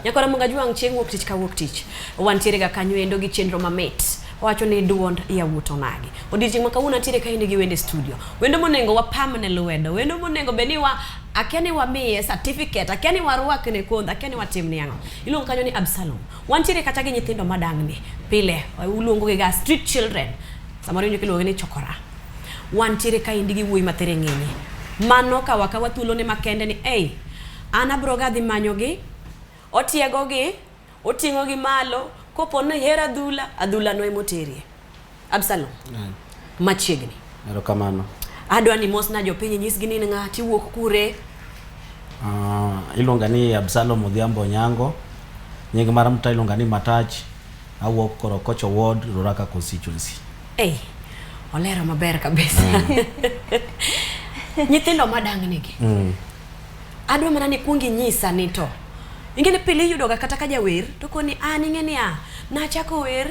Nyakora Mungajwang chieng' wuok tich ka wuok tich. Wantiere ga kanyo endo gi chenro mamit. Wacho ni duond ya wuto nagi. Odiochieng' ma kawuono ntiere ka in gi wende studio. Wendo monengo wapamne lwedo. Wendo monengo beni akia ni wamiye certificate, akia ni warwakne kondho, akia ni watimne ang'o. Iluongo kanyo ni Absalom. Wantiere kata gi nyithindo madang'ni. Pile uluongo ga street children. Samoro inyo kiluongo ni chokora. Wantiere ka in gi wuoyi mathere ng'enye. Mano ka wakawa thuolo ne makende ni an abroga dhi manyogi, otiegogi, oting'ogi malo, kopo ne hera adhula no emoterie. Absalom. Machiegni. Erokamano. Adwa ni mosna jopiny nyisgi ni ng'ati wuok kure. Iluonga ni Absalom Odhiambo Onyango. Nying mar mta iluonga ni Matach. Awuok Korokocho Ward, Ruraka Constituency. Olero maber kabisa. Nyithindo madang'ni gi. Adwa mana ni kuongi nyisa ni to. Ingene pili yudo ga kata ka jawer to koni an ingeni nachako wer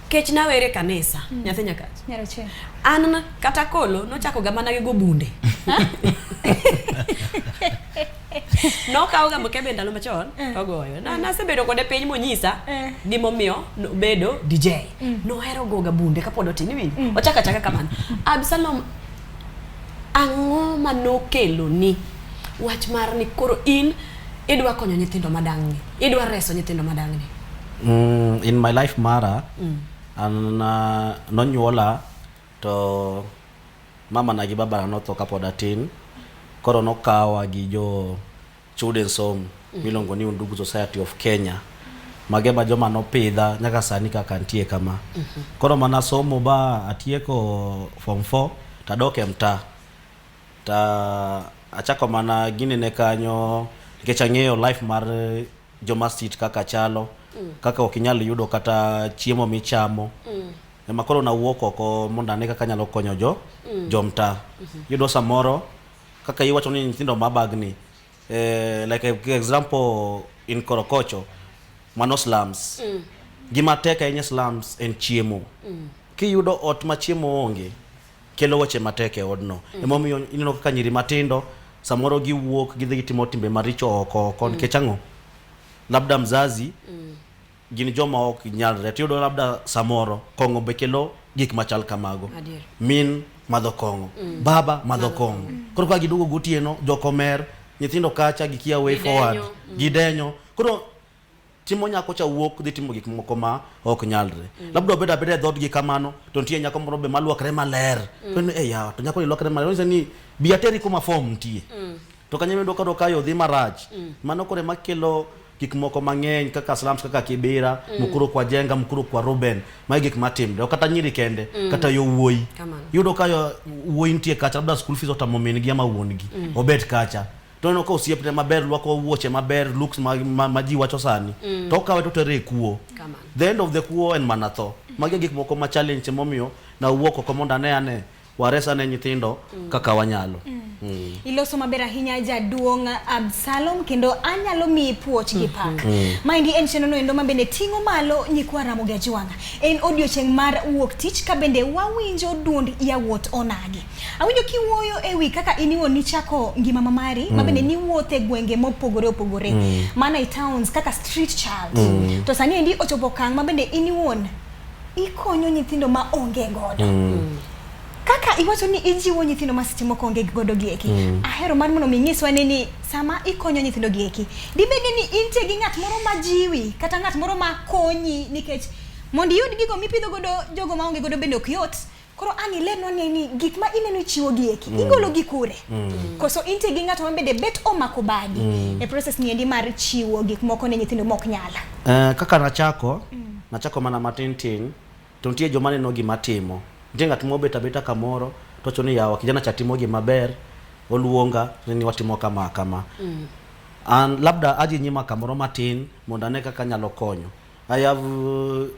kech na were kanisa. Nyathi nyakach. Nyaroche. An kata kolo nochako ga mana gi go bunde. No kawo ga mkebe ndalo machon to goyo. Na sebedo kode piny monyisa gimomiyo bedo DJ. No hero go ga bunde kapod otini winjo. Ochaka kamano. Absalom, ang'o manokelo ni wach mar ni koro in idwa konyo nyithindo madang'ni, idwa reso nyithindo madang'ni? In my life mara an nonyuola to mama na gi baba notho kapod atin. Koro nokawa gi jo children's home milongo ni Undugu Society of Kenya. Magema joma nopidha nyaka sani kaka ntie kama. Koro mana somo ba atieko form 4 tadoke mta. Achako mana gine ne kanyo nikech ang'eyo life mar joma street kaka chalo, kaka okinyal yudo kata chiemo michamo. Ema koro nawuok oko mondo ane kaka nyalo konyo jomta. Yudo samoro kaka iwacho ni nyithindo mabagni, like example in Korokocho, mano slums. Gima tek ahinya slums en chiemo. Kiyudo ot ma chiemo onge, kelo weche matek e odno. Emomiyo ineno kaka nyiri matindo samoro giwuok gidhi gitimo timbe maricho oko nikech ang'o? Labda mzazi gin joma ok nyalre. Tiyudo labda samoro kong'o be kelo gik machal kamago. Min madho kong'o, baba madho kong'o. Koro ka giduogo gotieno jokomer, nyithindo kacha gikia way forward, gidenyo. Koro timo nyako cha wuok dhi timo gik moko ma ok nyalre. Labda obeda dhot gi kamano to ntie nyako moro be maluokre maler. To nyako ni luokre maler, onse ni biateri kuma form ntie. To kanyeme do kayo dhi marach. Mano kore makelo gik moko mang'eny kaka slums kaka Kibera, Mukuru kwa Jenga, Mukuru kwa Ruben, ma gik matimre. Kata nyiri kende, kata yo wuoyi. Yudo kayo wuoyi ntie kacha, labda school fees otamo min gi ama wuon gi. Obet kacha. To no ko osiepne maber, luoko wuoche maber, looks ma ji wacho sani. To kawe to tere kuo. The end of the kuo en manatho. Magi gik moko ma challenge momiyo na wuoko komonda ane waresa ne nyithindo kaka wanyalo. Iloso maber ahinya jaduong' Absalom kendo anyalo mi puoch gi pak. Maendi en chenro endo ma bende ting'o malo nyikwa Ramogi Ajwang'. En odiochieng' mar wuok tich ka bende wawinjo duond yawuot onagi. Awinjo kiwuoyo ewi kaka iniwuon nichako ngima mamari ma bende niwuothe gwenge mopogore opogore. Mana e towns kaka street child. To sani endi ochopo kang' ma bende iniwuon ikonyo nyithindo ma onge godo. Kaka iwacho ni ijiwo nyithindo ma sitimo konge godo gieki. Ahero mar mono mingiswa ni sama ikonyo nyithindo gieki. Dibede ni inte gi ng'at moro ma jiwi kata ng'at moro ma konyi nikech mondo yud gigo mipidho godo jogo ma onge godo bende ok yot. Koro ani leno ni gik ma ineno chiwo gieki igolo gi kure. Koso inte gi ng'at ma bende bet omako badi e process ni endi mar chiwo gik moko ne nyithindo mok nyala. Kaka nachako mana matin to ntie joma neno gima timo. Njenga timo beta kamoro tocho ni yawa kijana cha timo gi maber oluonga ni watimo kama. An labda aji nyima kamoro matin mondo ane kaka nyalo konyo. I have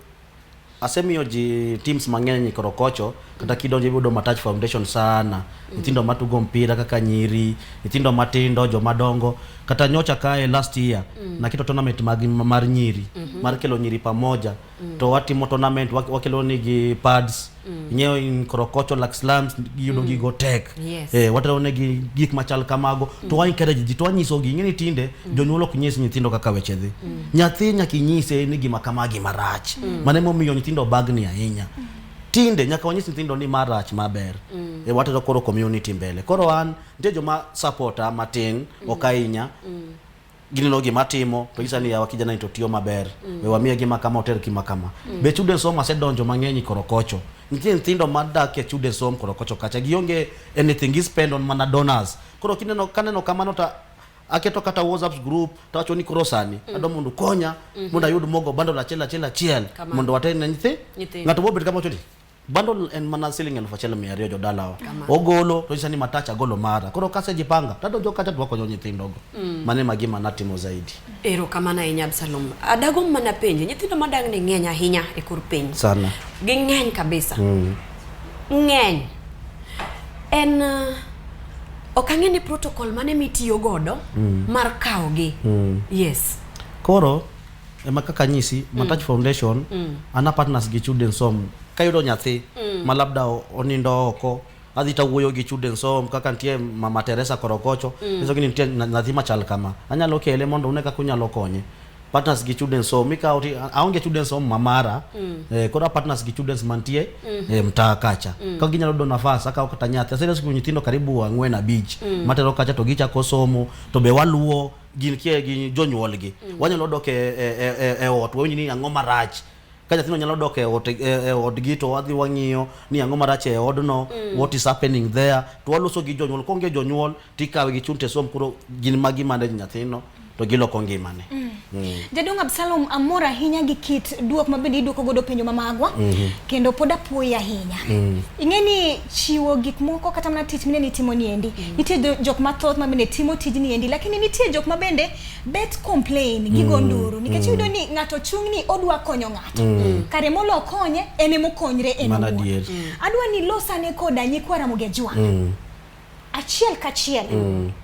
asemiyo ji teams mang'eny Korokocho kata kidonje yudo Matach Foundation sana. Nyithindo matugo mpira kaka nyiri, nyithindo matindo, jomadongo. Kata nyocha kae last year na kito tournament mar nyiri, mar kelo nyiri pamoja. To watimo tournament wakelo ni gi pads Nyeo in Korokocho like slums yudo gigo tek. Yes. Watero ne gik machal kamago to wa encourage ji to anyiso gi ngeni tinde jonyuol ok nyis nyithindo kaka weche dhi. Nyathi nyaka nyise ni gima kamagi marach. Mane momiyo nyithindo bagni ahinya. Tinde nyaka wanyis nyithindo ni marach maber. Watero koro community mbele. Koro an ntie joma supporta matin okainya. Gineno gima timo to isa ni yawa kijana into tiyo maber. We wamiye gima kama hotel kima kama. Be children's home asedonjo mang'eny Korokocho. Nitie nyithindo madak e children's home Korokocho kacha gionge anything is spend on mana donors. Koro kaneno kamano ta aketo kata WhatsApp group tawacho ni koro sani ado mundu konya mundu ayud mogo bundle achiel mundu watene nyithi ngato bobet kama chodi bundle en mana ceiling en fachel mi ariyo jodalawa ogolo to isani matacha golo mara koro kase jipanga tado joka tatu wako nyithindo go mane magima natimo zaidi ero kama na inya Absalom adago mana penje nyithindo madang ni ngenya hinya e kur piny sana gingeny kabisa ngeny en okangeni protocol mane mitiyo godo mar kaogi yes koro emakaka nyisi Matach Foundation ana partners gi children's home kayudo nyathi malabda onindo oko adhi tawuoyo gi children's home kaka ntie Mama Teresa Korokocho hizo gini ntie nyathi machal kama anyalo kele mondo une kaka unyalo konye partners gi children's home mika aonge children's home mamara kora partners gi children's mantie mtaa kacha ka ginyalo do nafasi aka okata nyathi asere siku nyithindo karibu ang'wen na beach matero kacha to gicha kosomo to be waluo gin kie gi jonyuol gi wanyalo dok e ot wenyi ni ang'o marach ka nyathino nyalo dok e od gi to wadhi wang'iyo ni ang'o marach e odno what is happening there to waluso gi jonyuol konge jonyuol tikawe gi chunte som kuro gin magi mane nyathino to giloko ngimane. Jadong Absalom amora hinya gi kit duok mabende iduoko godo penjo mamagwa kendo poda puoya hinya. Ingeni chiwo gik moko kata mana tich mine ni timo ni endi. Nitie jok mathoth mabende timo tijni endi lakini nitie jok mabende bet complain gigo nduru nikech yudo ni ngato chung ni odwa konyo ngato. Kare molo konye ene mokonyre ene. Adwa ni losane koda nyikwara mogejwa. Achiel kachiel.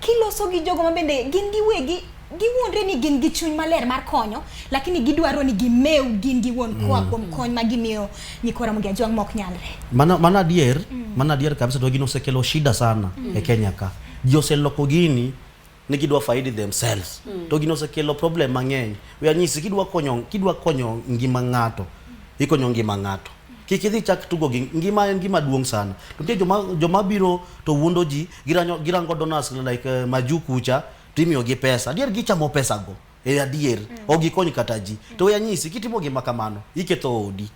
Kiloso gi jogo mabende gin giwegi giwondre ni gin gi chuny maler mar konyo lakini gidwaro ni gimew gin giwon kwa kuom kony ma gimiyo nyikora mugia jwang mok nyalre mana dier kabisa to gino sekelo shida sana e Kenya ka jose loko gini ni gidwa faidi themselves to gino sekelo problem mang'eny we anyisi kidwa konyo ngima ngato ikonyo ngima ngato kikidhi chak tugo gi ngima duong sana to tie joma biro to wuondo ji girango donors like majukucha timio gi pesa dier gichamo pesa go adier ogikony kata ji to we anyisi kitimo gima kamano iketho odi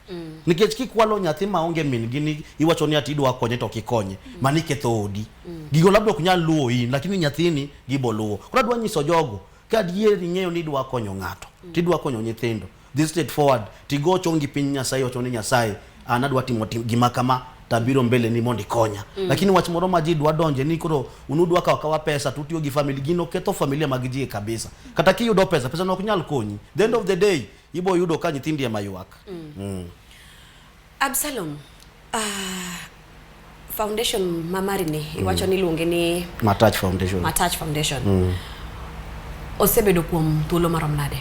nikech kikwalo nyathi maonge min gini iwacho ni ati idwa konye to kikonye mani ketho odi gigo labda ok nyal luwo in lakini nyathini giboluwo kora dwa nyiso jogo ka adier ing'eyo ni idwa konyo ngato tidwa konyo nyithindo this straight forward tigo chongi piny Nyasaye ocho ni Nyasaye anadwa timo gima kama tabiro mbele ni mondi konya lakini wach moro ma ji dwa donje ni koro unudwa kawa pesa tutiyo gi family gino keto familia mag ji kabisa kata kiyudo pesa no ok nyal konyi the end of the day ibo yudo ka nyithindi ya mayuak Absalom foundation mamari ni iwacho ni luonge ni Matach Foundation osebedo kuom thuolo marom nade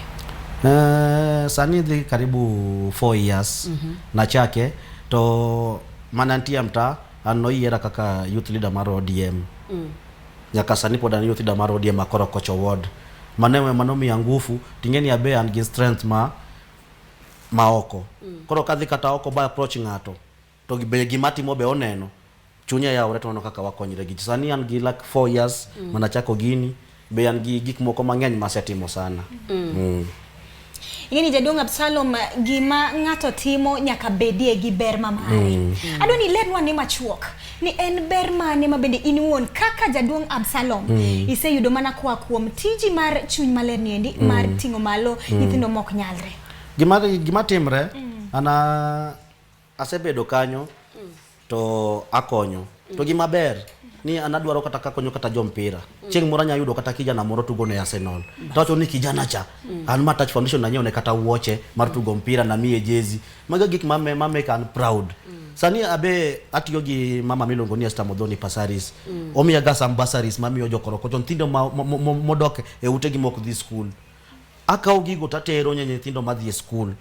sani dhi karibu 4 years na chake to manantia mta anoyiera kaka youth leader mar ODM nyaka sani pod an youth leader mar ODM Korokocho ward manomi ngufu tingeni abe and gi strength maoko koro kadhi kata oko ba approach ngato to be gimatimo be oneno chunya ya ureto no kaka wakonyre gi sani an gi like 4 years manachako gini be an gi gik moko mang'eny masetimo sana Ingeni Jadong Absalom gima ngato timo nyaka bedie gi ber mamare. Adoni lenwa ni machuok. Ni en ber mane mabende inuon kaka Jadong Absalom. Iseyudo mana kwa kuom tiji mar chuny maler ni endi mar tingo malo nyithindo mok nyalre. Gima timre ana asebedo kanyo to akonyo. To gima ber ni anadwaro kata kakonyo kata jompira chieng moro nya yudo kata kijana moro tugo ne Arsenal tawacho ni kijana cha an Matach Foundation na nyone kata wuoche mar tugo mpira na miye jezi maga gik mame kan proud sani abe atiyo gi mama milongo ni Esther Modhoni Pasaris omiya gas ambassadors mamiyo jokorokocho nyithindo modok e utegi mok dhi school akaw gigo tatero nyithindo madhi e school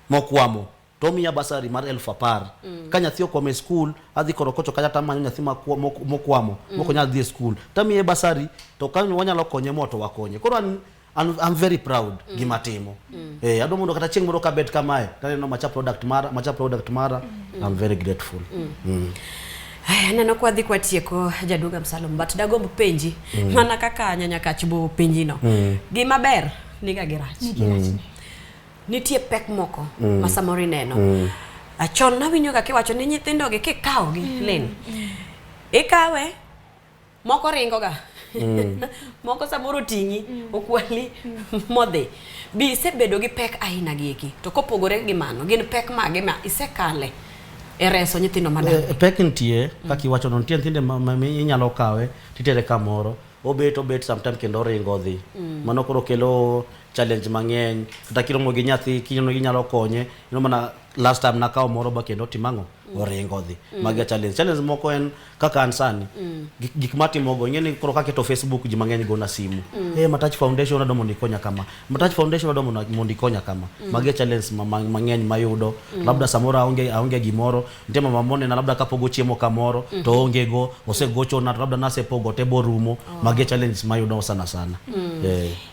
mokwamo to miya basari mar 10,000 ka nyathi okome school adhi korokocho kata tamanyo nyathi mokwamo moko nyal dhi e school tamiye basari to kanyo wanyalo konye moto wakonye koro I'm very proud gima timo ado mondo kata chieng' moro ka bet kamae taneno macha product mara I'm very grateful neno kwa dhi kwa tieko Jadung Absalom but dagombo penji mana kaka nyanya kachbo penjino gima ber niga girach nitie pek moko masamori neno achon na winyo kake wacho ni nyithindo ge kikawo gi len ikawe moko ringo ga moko samoro tingi okwali modhe bi sebedo gi pek aina giki to kopogore gi mano gin pek mage ma isekale reso nyithindo madongo pek ntie kaki wacho non tie nyithinde ma inyalo kawe titere kamoro obet sometimes kendo ringo dhi mano koro kelo challenge mang'eny kata kiromo gi nyathi kinyo ginyalo konye mana last time nakawo moro ba kendo timango oringo dhi magi challenge moko en kaka ansani gik matimogo ngeni koro kake to Facebook ji mang'eny go na simu Matach Foundation ado mondo ikonya kama magi challenge mang'eny mayudo labda samora aonge gimoro ntema mamone na labda kapogo chiemo kamoro to onge go osegocho na labda nasepogo tebo rumo magi challenge mayudo sana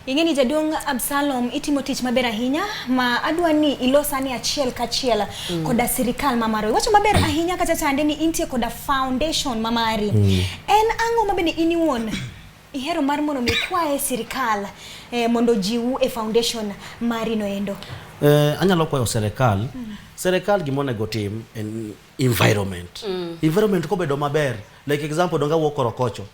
ingeni Jadung Absalom itimo tich maber ahinya ma adwani ilosani achiel kachiel koda sirikal mamaro wacho maber ahinya kata chande ni intie koda foundation mamari en ango mabende iniwon ihero mar mono mikwae sirikal mondo jiwu e foundation mari no endo anyalo kwayo serikal gimone go team en environment ko bedo maber like example donga wokorokocho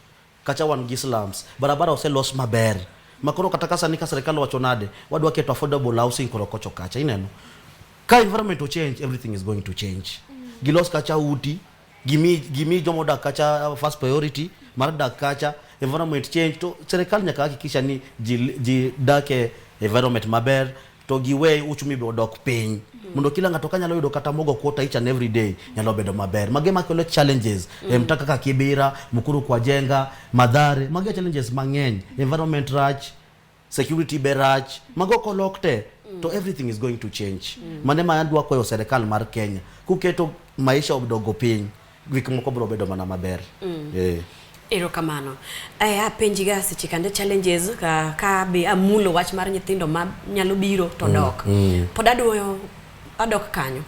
kacha wan gi slums barabara oselos maber makoro kata kasa nika serikal wacho nade wadwa keto affordable housing korokocho kacha ineno ka environment to change everything is going to change gilos kacha uti gimi jomoda kacha first priority marada kacha environment change to serikal nyaka hakikisha ni ji dake environment maber to giwe uchumi be odok piny mondo kila ngato kanyalo yudo kata mogo quota each and every day nyalo bedo maber magema kelo challenges mtaka kaka Kibera Mukuru kwa jenga Madhare magi challenges mang'eny environment rach security berach magoko lokte to everything is going to change manema andwa kwa serikal mar Kenya kuketo maisha odogo piny gik moko bro bedo mana maber ero kamano apenjiga seche challenges ka be amulo wach mar nyithindo ma nyalo biro to dok pod adok kanyo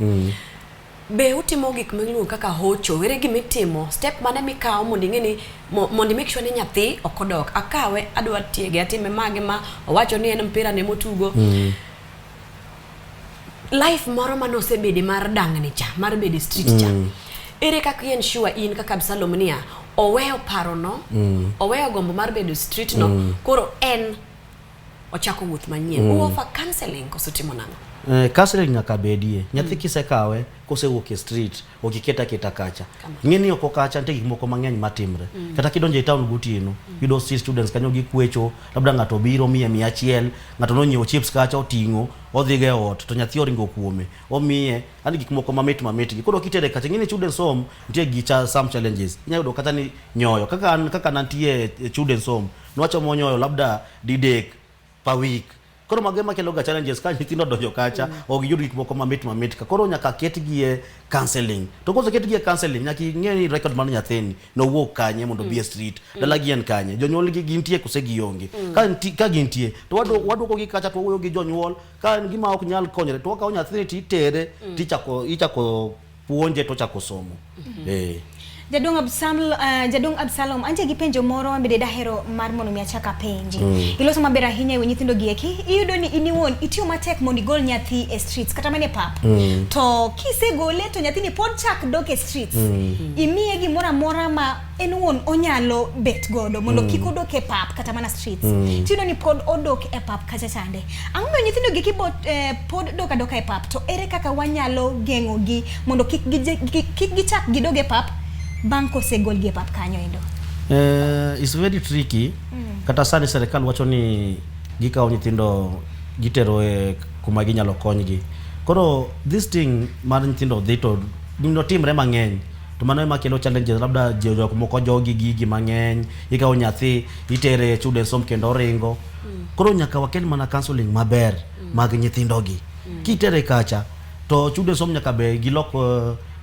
be utimo gik miluongo kaka hocho were gimitimo step mane mikawo mondo ing'eni mondo make sure ni nyathi okodok akawe adwa tiege atime mage ma owacho ni en mpira ne motugo life moro manosebede mar dang'ni cha mar bede street cha ere kaka yen sure in kaka Absalom nia oweyo paro no oweyo gombo mar bedo street no koro en ochako wuoth manyien offer counseling kosotimo nang'o counseling nyaka bedie nyathi kisekawe kosewuok e street okiketa kacha ng'eni oko kacha ntie gik moko mang'eny matimre kata kidonje town gutino yudo street students kanyo gikwecho labda ngato biro 100 ngato nonyiewo chips kacha oting'o odhige ot to nyathi oringo kuome omiye ani gik moko mamit koro kitere kacha ng'eni children's home ntie gicha some challenges nyayudo kata ni nyoyo kaka nantie children's home nwacho monyoyo labda didek per week koro magema kelo ga challenges ka nyithindo donjo kacha ogiyud gik moko mamit ka koro nyaka ketgi e counseling to koso ketgi e counseling nyaka ng'eni record mar nyathini no wuok kanye mondo be street dalagi en kanye jonyuol gi gintie kose gionge ka gintie to wadwoko gi kacha to wuoyo gi jonyuol ka gima ok nyal konyre to wakawo nyathini titere tichako puonje to chako somo Jadung Absalom anje gipenjo moro ambede dahero mar mono miachaka penji iloso maber ahinya e nyithindo gieki iyudo ni iniwon itiyo matek mondo igol nyathi e streets kata mane pap to kisegole to nyathini pod chak dok e streets imiye gimoro amora ma en won onyalo bet godo mondo kik odok e pap kata mana streets tino ni pod odok e pap kacha chande ang'o nyithindo gieki pod doka e pap to ere kaka wanyalo gengo gi mondo kik gichak gidog e pap banko segol gi pap kanyo endo it's very tricky kata sani serikal wacho ni gikawo nyithindo gitero e kuma ginyalo konygi koro this thing mar nyithindo dhi to gino timre mang'eny to mano ema kelo challenges labda jok moko jogi gigi mang'eny ikawo nyathi itere children's home kendo ringo koro nyaka wakel mana counseling maber mag nyithindo gi kitere kacha to chude som nyaka be gilok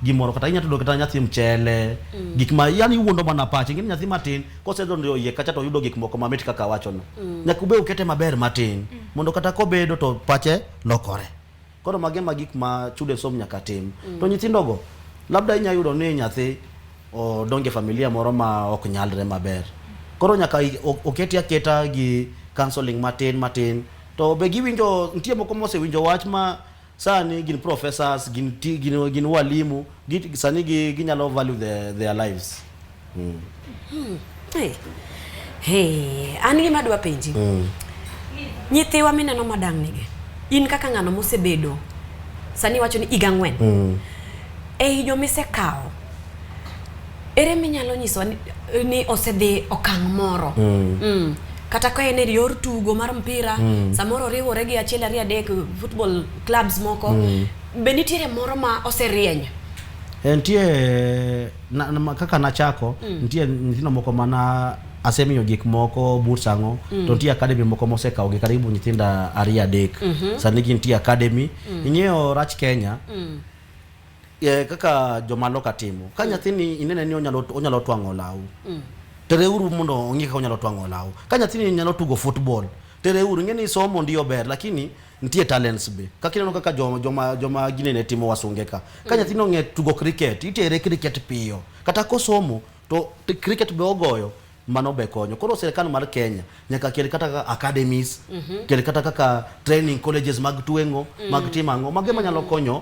gimoro kata inya tudo kata nyathi mchele gik ma yani wuondo mana pache ngin nyathi matin kosedonjo yie kacha to yudo gik moko mamit kaka wacho no nyaka be ukete maber matin mondo kata kobedo to pache lokore koro mage magik ma chude som nyaka tim to nyithindo go labda inya yudo ni nyathi o donge familia moro ma ok nyalre maber koro nyaka oketi aketa gi counseling matin to be giwinjo ntie moko mose winjo wach ma sani gin professors gin walimu sani ginyalo value their lives hey an gima dwa penji nyithiwa mineno madang nige in kaka ng'ano mosebedo sani wacho ni iga 4 e jo misekao ere minyalo nyiso ni osedhi okang' moro kata ka en yor tugo mar mpira samoro riwore gi 1 2 3 football clubs moko be nitiere moro ma oserieny entie kaka nachako ntie nyithindo moko mana asemiyo gik moko bursango to ntie academy moko mosekao gi karibu nyithinda 2 3 sani gintie academy ing'eyo rach Kenya kaka jomaloka timo ka nyathini inene ni onyalo twango law tereuru mondo ongi ka onyalo twango law ka nyathini nyalo tugo football tereuru ngeni somo ndio ber lakini ntie talents be kakino kaka joma ginene timo wasungeka ka nyathini onge tugo cricket itere cricket piyo kata kosomo to cricket be ogoyo mano be konyo koro serikal mar Kenya nyaka kel kata academies kel kata training colleges mag twengo mag timango mage manyalo konyo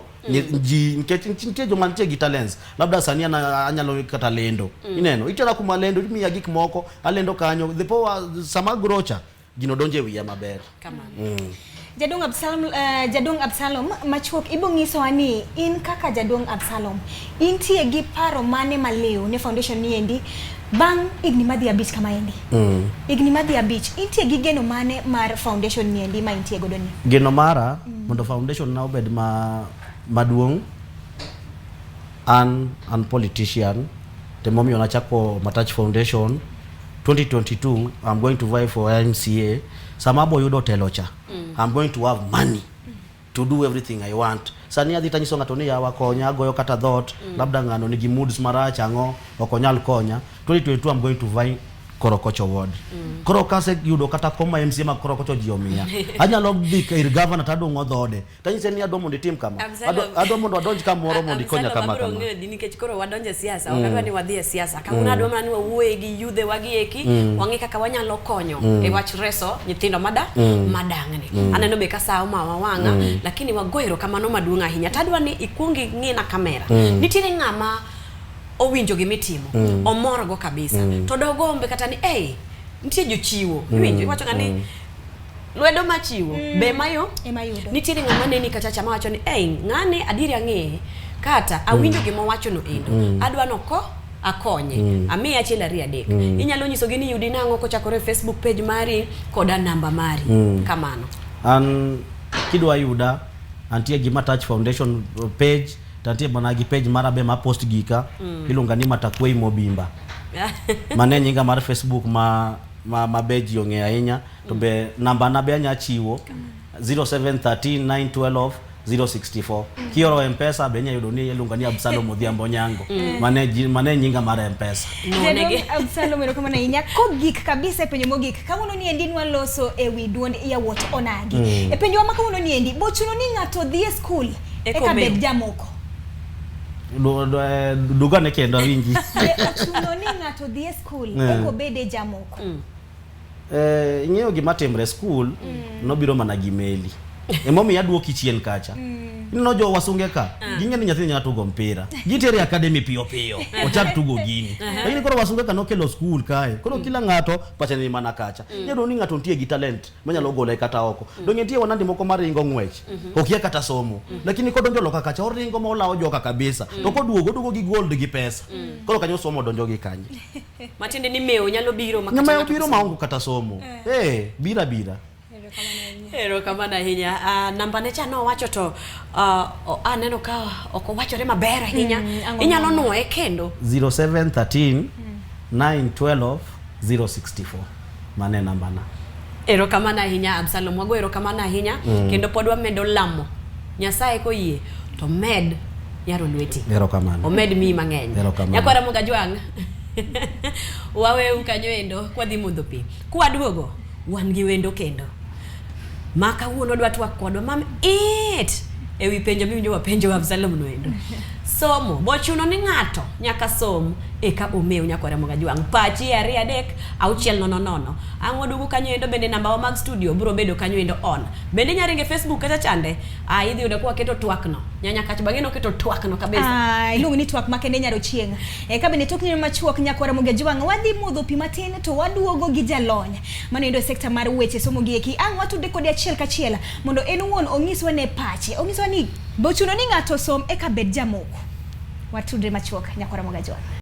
ji ntie joma ntie gi talents labda sani anyalo kata lendo ineno itera kuma lendo imiya gik moko alendo kanyo depo sama grocha gino donje wiya maber kama Jadong Absalom machuok ibo ngiso ani in kaka Jadong Absalom intie gi paro mane maleo ne foundation ni endi bang igni madhi abich kama endi igni madhi abich intie gi geno mane mar foundation ni endi ma intie godo ni geno mara mondo foundation na obed maduong an politician the momi ona chako Matach Foundation 2022 I'm going to vie for MCA samabo yudo telocha I'm going to have money to do everything I want sani adhi tanyiso ngato ni yawa konya goyo kata dhot labda ngano nigi moods maracha ngo okonyal konya 2022 I'm going to vie Korokocho ward koro kase yudo kata koma MCA ma Korokocho jiomia anyalo bik ir governor tado ngodhode tanyise ni adomo ndi tim kama adomo ndo adonj kama moro mondi konya kama nikech koro wadonje siasa okadwa ni wadhi siasa kama adwa ni wawuoye gi yudhe wagi eki wangi kaka wanyalo konyo e wach reso nyithindo madangni aneno be kasa ma wawanga lakini wagoiro kama no maduong' ahinya tadwa ni ikungi ng'ina kamera nitiere ng'ama owinjo gimitimo omorgo kabisa to dogombe kata ni nitie jochiwo winjo wacho ngani lwedo machiwo be mayo emayudo nitiere ng'ama neni kata chama wacho ni ng'ane adiri ang'e kata awinjo gimo wacho no endo adwa noko akonye amiya 1 2 3 inyalo nyiso gini yudi nango kochakore Facebook page mari koda namba mari kamano an kidwa yuda antie gi Matach Foundation page tantie managi page mara be ma post gika ilunga ni Matakwei Mobimba mane nyinga mar Facebook ma beji onge ahinya to be namba na be anya chiwo 0713 064 kioro mpesa be nya yudo ni ilunga ni Absalom Odhiambo Nyango mane nyinga mar mpesa nege Absalom ero kama na inya ko gik kabisa penyo mogik kama no ni endi nwa loso e wi duond ya wot onagi e penyo wa kama no ni endi bochuno ni ngato dhi e school e ka bed jamoko duga ne kendo winji chuno ni ngato dhi e school eko bede jamoko ing'eyo gima timre school nobiro mana gi meli emomi yaduoki chien kacha no jo wasungeka ginge ni nyathi nyatu go mpira gitere academy piyo ochak tugo gini lakini koro wasungeka nokelo school kae koro kila ngato pacha ni mana kacha yedo ni ngato ntie gi talent manyalo gole kata oko dongetie wanandi moko maringo ngwech okia kata somo lakini kodonjo loka kacha oringo mola ojoka kabisa to koduogo gi gold gi pesa koro kanyo somo donjo gi kanye matinde ni meo nyalo biro makacha biro maongo kata somo bira Ero kama na hinya namba necha no wacho to aneno ka oko wachore maber ahinya inyalo nuoe kendo 0713 912 064 mane namba na ero kama na hinya Absalom wago ero kama na hinya kendo podwa medo lamo Nyasaye ko yie to med yaro lweti. Erokamano. Omed mi mang'eny. Erokamano. Nyakwara Mugajwang'. Wawe kanyo endo kwa dhi modho pi. Kwa duogo wan gi wendo kendo. Ma kawuono dwa twak kodwa mam ewi penjo miwinjo wapenjo Absalom no endo. Somo bochuno ni ng'ato nyaka som eka omeu Nyakwara Mugajwang'. Pachi 2-3-6-000. Ang'o dugu kanyo endo bende namba wa mag studio bro bedo kanyo endo on. Bende nyaringe Facebook kata chande. Idhi yudo kwa keto twak no. Nyanya kach bangeno keto twak no kabisa. Iluongo ni twak makende nyaro chieng'. Ka bende tokni machuok Nyakwara Mugajwang' wadhi modho pi matin to waduogo gi jalony. Mano endo sekta mar weche somo gi eki. Ang' watude kode achiel kachiel mondo en wuon onyiswa ne pache. Onyiswa ni bochuno ni ng'ato som eka bed jamoko. Watudre machuok Nyakwara Mugajwang'.